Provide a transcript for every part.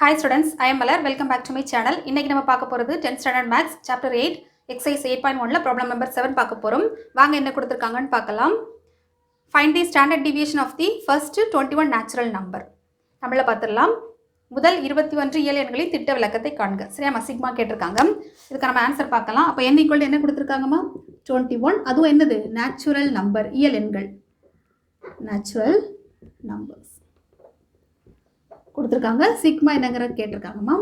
Hi students, I am Malar. Welcome back to my channel. இன்னைக்கு நம்ம பார்க்க போறது 10th standard maths Chapter-8 exercise 8.1ல problem number 7 பார்க்க போறோம். வாங்க என்ன கொடுத்திருக்காங்கன்னு பார்க்கலாம். Find the standard deviation of the first 21 natural number. நம்மள பார்த்திரலாம். முதல் 21 இயல் எண்களின் திட்ட விலக்கத்தை காண்க. சரியாமா சிக்மா கேட்டிருக்காங்க. இதுக்கு நம்ம ஆன்சர் பார்க்கலாம். அப்ப n = என்ன கொடுத்திருக்காங்கமா 21. அதுவும் என்னது natural number இயல் எண்கள். Natural numbers. கொடுத்திருக்காங்க சிக்மா என்னங்கற கேட்டிருக்காங்கமா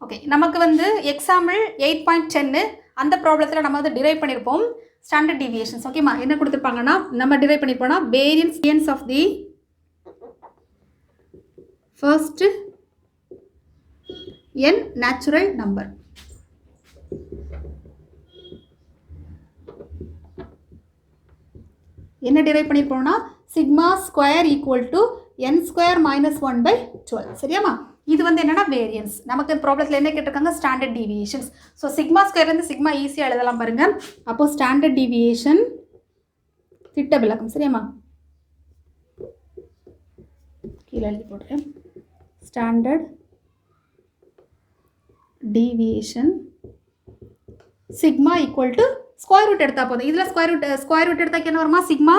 ஓகே நமக்கு வந்து எக்ஸாம்பிள் 8.10 அந்த ப்ராப்ளத்துல நம்ம வந்து டிரைவ் பண்ணிருப்போம் ஸ்டாண்டர்ட் டீவியேஷன்ஸ் ஓகேமா என்ன கொடுத்திருப்பாங்கன்னா நம்ம டிரைவ் பண்ணிருப்போம்னா variance of the first n natural number என்ன டிரைவ் பண்ணிருப்போம்னா sigma square equal to n square minus 1 by 12 சரியாமா இது வந்து என்னன்னா வேரியன்ஸ் நமக்கு ப்ராப்ளத்துல என்ன கேட்டிருக்காங்க ஸ்டாண்டர்ட் டீவியேஷன்ஸ் சோ சிக்மா ஸ்கொயர்ல இருந்து சிக்மா ஈஸியா எழுதலாம் பாருங்க அப்போ ஸ்டாண்டர்ட் டீவியேஷன் திட்ட விலக்கம் சரியாமா கீழ எழுதி போடுறேன் standard deviation sigma equal to square root எடுத்தா போதும் இதுல ஸ்கொயர் ரூட் எடுத்தா என்ன வருமா சிக்மா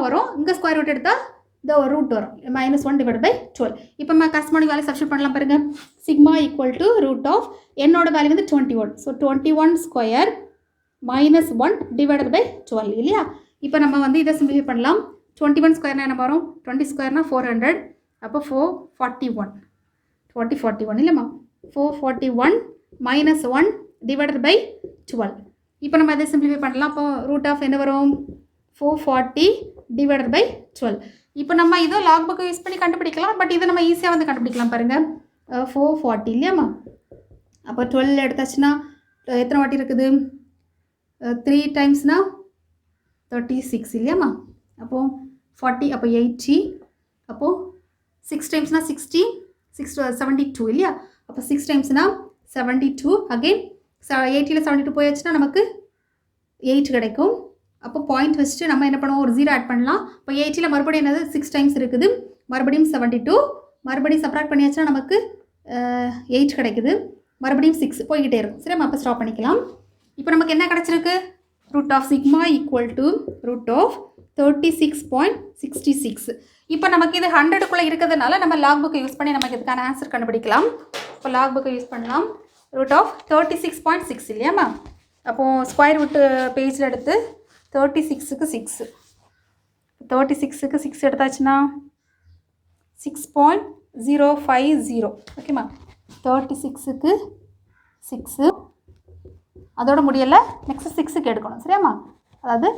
வரும் இங்க ஸ்கொயர் ரூட் எடுத்தா the root வரும் -1 divided by 12 இப்போ நம்ம கரெஸ்பாண்டிங் வேல்யூ சப்ஸ்டிட்யூட் பண்ணலாம் பாருங்க sigma equal to root of n ஓட வேல்யூ வந்து 21 so 21 square -1 divided by 12 இல்லையா இப்போ நம்ம வந்து இத சிம்பிளிஃபை பண்ணலாம் 21 ஸ்கொயர்னா என்ன வரும் 20 ஸ்கொயர்னா 400 அப்ப 441 இல்லமா 441 -1 divided by 12 இப்போ நம்ம இத சிம்பிளிஃபை பண்ணலாம் அப்போ root of என்ன வரும் 440 divided by 12 இப்போ நம்ம இத log book யூஸ் பண்ணி கண்டுபிடிக்கலாம் பட் இத நம்ம ஈஸியா வந்து கண்டுபிடிக்கலாம் பாருங்க 440 இல்லையாமா அப்ப 12 எடுத்தாச்சுனா எத்தனை வாட்டி இருக்குது 3 டைம்ஸ்னா 36 இல்லையாமா அப்போ 40 அப்போ 80 அப்போ 6 டைம்ஸ்னா 60 6 72 இல்லையா அப்போ 6 டைம்ஸ்னா 72 அகைன் 80 ல 72 போயாச்சுனா நமக்கு 8 கிடைக்கும் அப்போ பாயிண்ட் வச்சிட்டு நம்ம என்ன பண்ணுவோம் ஒரு 0 ஆட் பண்ணலாம் அப்ப 80 ல மறுபடியும் என்னது 6 டைம்ஸ் இருக்குது மறுபடியும் 72 மறுபடியும் சப்ட்ராக்ட் பண்ணியாச்சா நமக்கு 8 கிடைக்குது மறுபடியும் 6 போயிட்டே இருக்கும் சரி நம்ம அப்ப ஸ்டாப் பண்ணிக்கலாம் இப்போ நமக்கு என்ன கிடைச்சிருக்கு root of sigma equal to root of 36.66 இப்போ நமக்கு இது 100 குள்ள இருக்குதுனால நம்ம log book யூஸ் பண்ணி நமக்கு இதுக்கான ஆன்சர் கண்டுபிடிக்கலாம் இப்போ log book யூஸ் பண்ணலாம் root of 36.6 இல்லையாமா அப்போ ஸ்கொயர் ரூட் பேஜ்ல எடுத்து 36 க்கு 6 36 க்கு 6 எடுத்தாச்சுனா 6.050 ஓகேமா 36 க்கு 6 அதோட முடியல நெக்ஸ்ட் 6 க்கு எடுக்கணும் சரியாமா அதாவது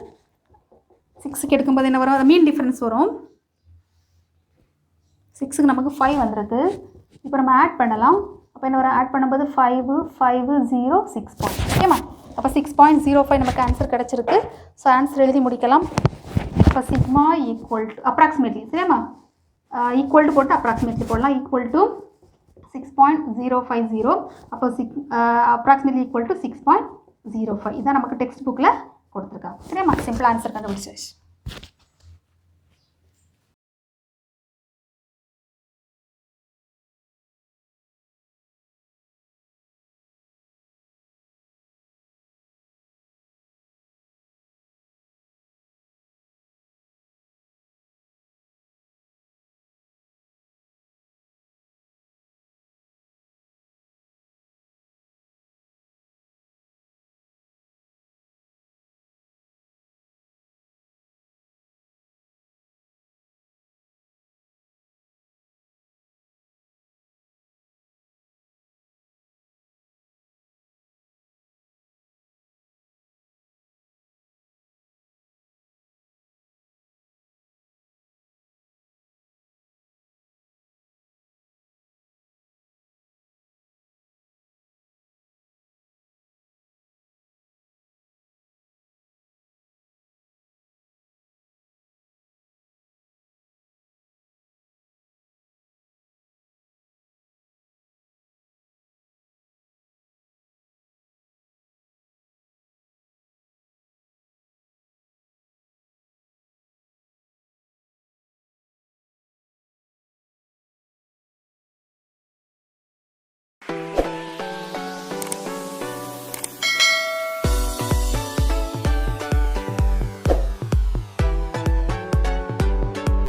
6 க்கு எடுக்கும்போது என்ன வரும் மீன் டிஃபரன்ஸ் வரும் 6 க்கு நமக்கு 5 வந்திருக்கு இப்போ நம்ம ஆட் பண்ணலாம் அப்ப என்ன வரும் ஆட் பண்ணும்போது 5506 ஓகேமா அப்ப 6.05 நமக்கு ஆன்சர் கிடைச்சிருக்கு சோ ஆன்சர் எழுதி முடிக்கலாம் அப்ப sigma equal to approximately சரியாமா equal to போட்டு approximately போடலாம் equal to 6.050 அப்ப approximately equal to 6.05 இத நமக்கு டெக்ஸ்ட் புக்ல கொடுத்திருக்காங்க சரியாமா சிம்பிள் ஆன்சர் கண்டுபிடிச்சாச்சு